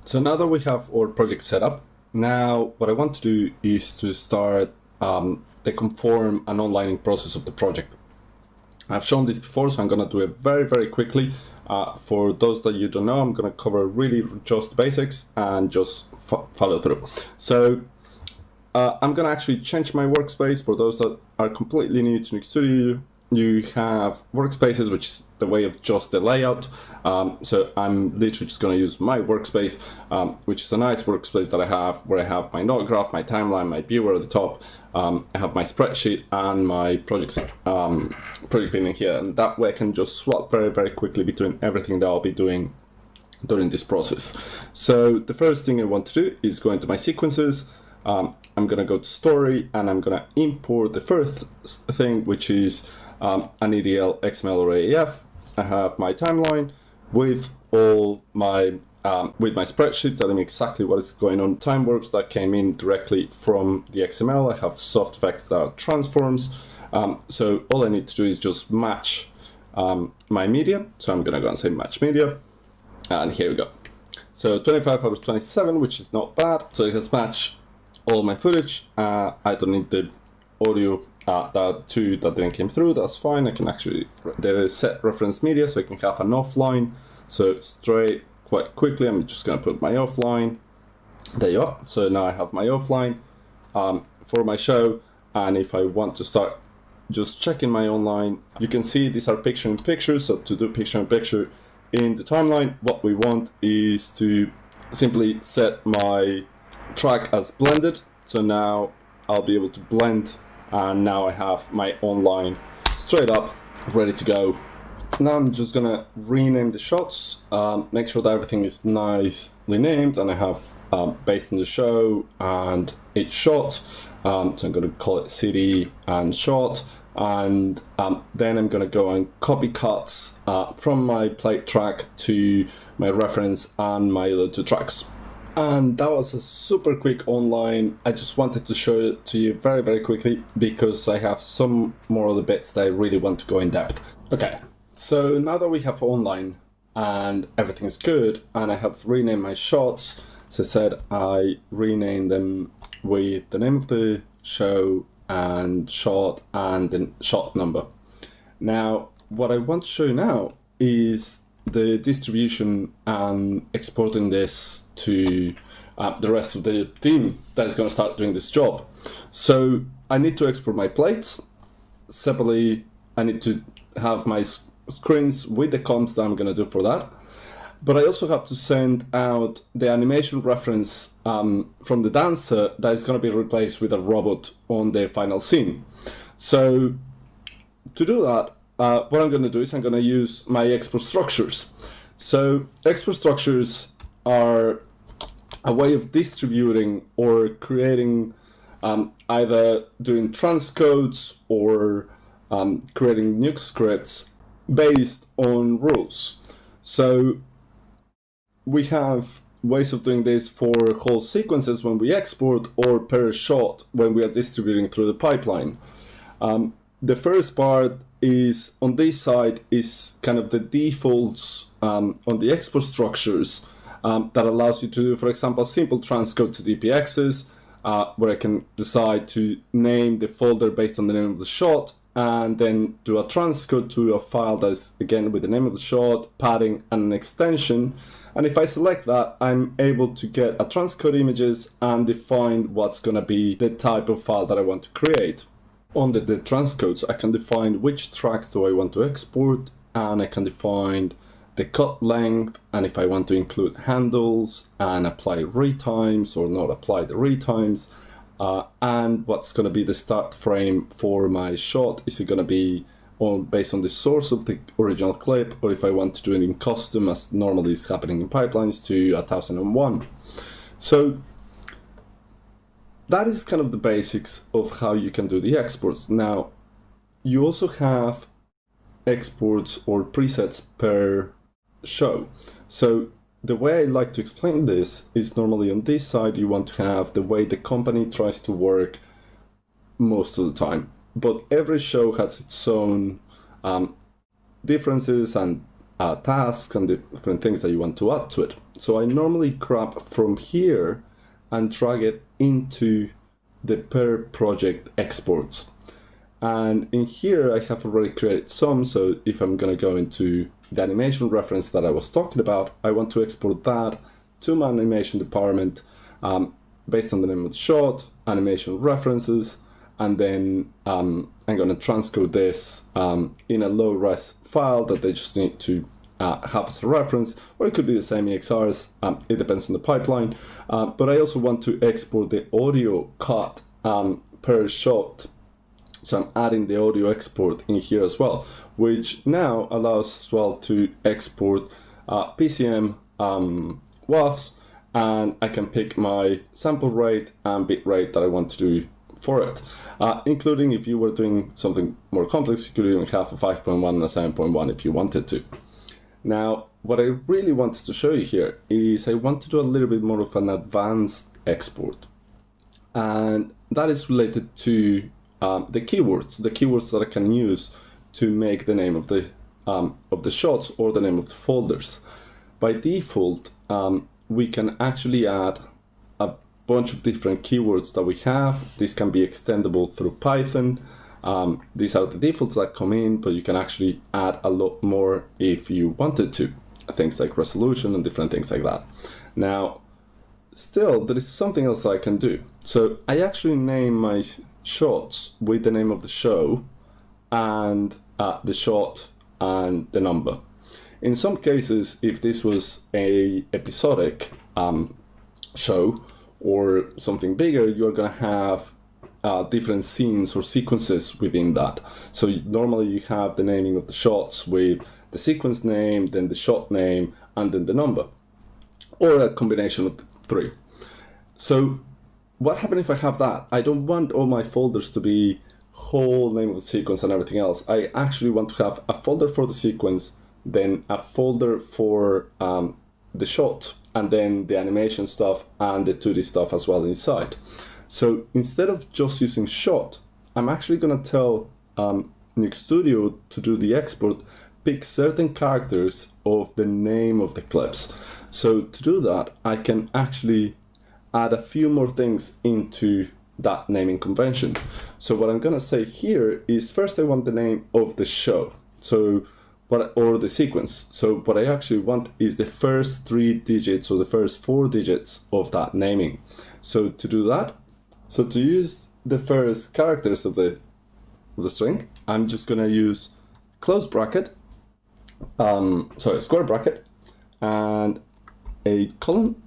So now that we have our project set up, now what I want to do is to start the conform and onlining process of the project. I've shown this before, so I'm going to do it very, very quickly. For those that you don't know, I'm going to cover really just the basics and just follow through. So I'm going to actually change my workspace. For those that are completely new to Nuke Studio, you have workspaces, which is the way of just the layout. So I'm literally just going to use my workspace, which is a nice workspace that I have, where I have my node graph, my timeline, my viewer at the top. I have my spreadsheet and my project bin in here, and that way I can just swap very, very quickly between everything that I'll be doing during this process. So the first thing I want to do is go into my sequences. I'm going to go to story, and I'm going to import the first thing, which is an EDL XML or AEF. I have my timeline with all my with my spreadsheet telling me exactly what is going on. Time warps that came in directly from the XML. I have soft effects that are transforms. So all I need to do is just match my media. So I'm going to go and say match media, and here we go. So 25 out of 27, which is not bad. So it has matched all my footage. I don't need the audio that didn't came through. That's fine. I can actually, there is set reference media, so I can have an offline. So straight quite quickly, I'm just going to put my offline. There you are. So now I have my offline for my show. And if I want to start just checking my online, you can see these are picture in picture. So to do picture in picture in the timeline, what we want is to simply set my track as blended. So now I'll be able to blend, and now I have my online straight up ready to go. Now I'm just gonna rename the shots, make sure that everything is nicely named, and I have based on the show and each shot. So I'm gonna call it city and shot, and then I'm gonna go and copy cuts from my plate track to my reference and my other two tracks. And that was a super quick online. I just wanted to show it to you very, very quickly because I have some more of the bits that I really want to go in depth. Okay, so now that we have online and everything's good, and I have renamed my shots, as I said, I renamed them with the name of the show and shot and the shot number. Now, what I want to show you now is the distribution and exporting this to the rest of the team that is going to start doing this job. So I need to export my plates. Separately, I need to have my screens with the comps that I'm going to do for that. But I also have to send out the animation reference from the dancer that is going to be replaced with a robot on the final scene. So to do that, what I'm going to do is I'm going to use my export structures. So export structures are a way of distributing or creating either doing transcodes or creating Nuke scripts based on rules. So we have ways of doing this for whole sequences when we export, or per shot when we are distributing through the pipeline. The first part is on this side is kind of the defaults on the export structures that allows you to do, for example, simple transcode to DPXs, where I can decide to name the folder based on the name of the shot, and then do a transcode to a file that's again with the name of the shot, padding, and an extension. And if I select that, I'm able to get a transcode images and define what's going to be the type of file that I want to create. On the transcodes, I can define which tracks do I want to export, and I can define the cut length, and if I want to include handles and apply retimes or not apply the retimes, and what's going to be the start frame for my shot. Is it going to be based on the source of the original clip, or if I want to do it in custom, as normally is happening in pipelines, to 1001. So that is kind of the basics of how you can do the exports. Now, you also have exports or presets per show. So the way I like to explain this is normally on this side, you want to have the way the company tries to work most of the time. But every show has its own differences and tasks and different things that you want to add to it. So I normally grab from here and drag it into the per project exports. And in here, I have already created some. So if I'm going to go into the animation reference that I was talking about, I want to export that to my animation department based on the name of the shot, animation references, and then I'm going to transcode this in a low res file that they just need to have as a reference, or it could be the same EXRs, it depends on the pipeline. But I also want to export the audio cut per shot. So I'm adding the audio export in here as well, which now allows as well to export Pcm Waves, and I can pick my sample rate and bit rate that I want to do for it. Including if you were doing something more complex, you could even have a 5.1 and a 7.1 if you wanted to. Now, what I really wanted to show you here is I want to do a little bit more of an advanced export. And that is related to the keywords that I can use to make the name of the shots or the name of the folders. By default, we can actually add a bunch of different keywords that we have. This can be extendable through Python. These are the defaults that come in, but you can actually add a lot more if you wanted to. Things like resolution and different things like that. Now, still, there is something else that I can do. So I actually name my shots with the name of the show and the shot and the number. In some cases, if this was a episodic show or something bigger, you're going to have different scenes or sequences within that. So normally you have the naming of the shots with the sequence name, then the shot name, and then the number, or a combination of the three. So what happens if I have that? I don't want all my folders to be whole name of the sequence and everything else. I actually want to have a folder for the sequence, then a folder for the shot, and then the animation stuff and the 2D stuff as well inside. So instead of just using shot, I'm actually going to tell Nuke Studio to do the export, pick certain characters of the name of the clips. So to do that, I can actually add a few more things into that naming convention. So what I'm going to say here is first I want the name of the show, or the sequence. So what I actually want is the first 3 digits or the first 4 digits of that naming. So to do that, so to use the first characters of the string, I'm just going to use close bracket, square bracket, and a colon.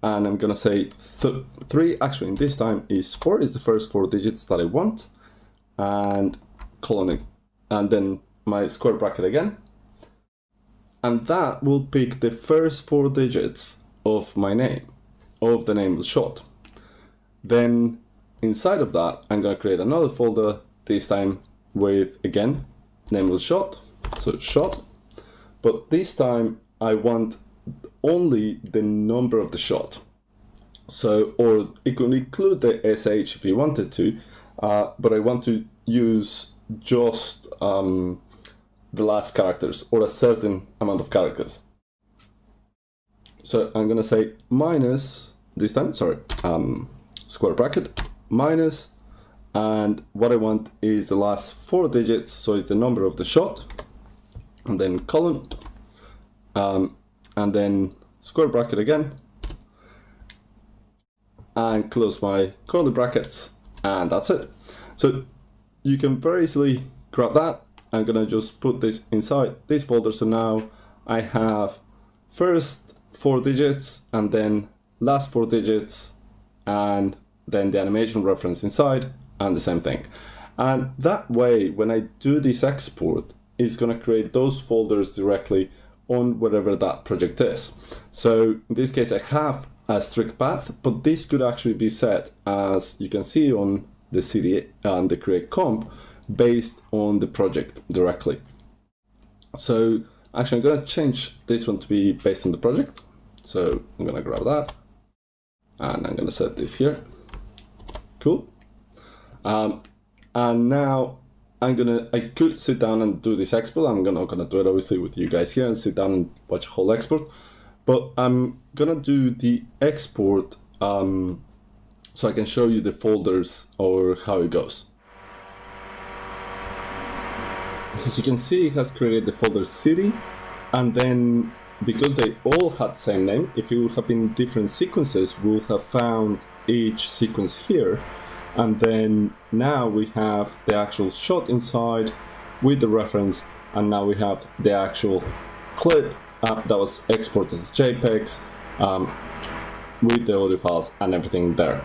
And I'm going to say 3, actually in this time is 4, is the first 4 digits that I want, and colon, and then my square bracket again. And that will pick the first 4 digits of my name, of the name of the shot. Then inside of that, I'm going to create another folder, this time with, again, name of the shot, so shot. But this time I want only the number of the shot. So, or it could include the SH if you wanted to, but I want to use just the last characters or a certain amount of characters. So I'm going to say minus, this time, sorry, square bracket, minus, and what I want is the last 4 digits, so it's the number of the shot, and then colon, and then square bracket again, and close my curly brackets, and that's it. So you can very easily grab that. I'm gonna just put this inside this folder. So now I have first 4 digits and then last 4 digits and then the animation reference inside and the same thing. And that way, when I do this export, it's gonna create those folders directly on whatever that project is. So in this case, I have a strict path, but this could actually be set, as you can see on the CD and the create comp, based on the project directly. So actually, I'm going to change this one to be based on the project. So I'm going to grab that, and I'm going to set this here. Cool. And now I could sit down and do this export. I'm not gonna do it obviously with you guys here and sit down and watch a whole export. But I'm gonna do the export so I can show you the folders or how it goes. As you can see, it has created the folder city, and then because they all had the same name, if it would have been different sequences, we would have found each sequence here. And then now we have the actual shot inside with the reference, and now we have the actual clip that was exported as JPEGs with the audio files and everything there.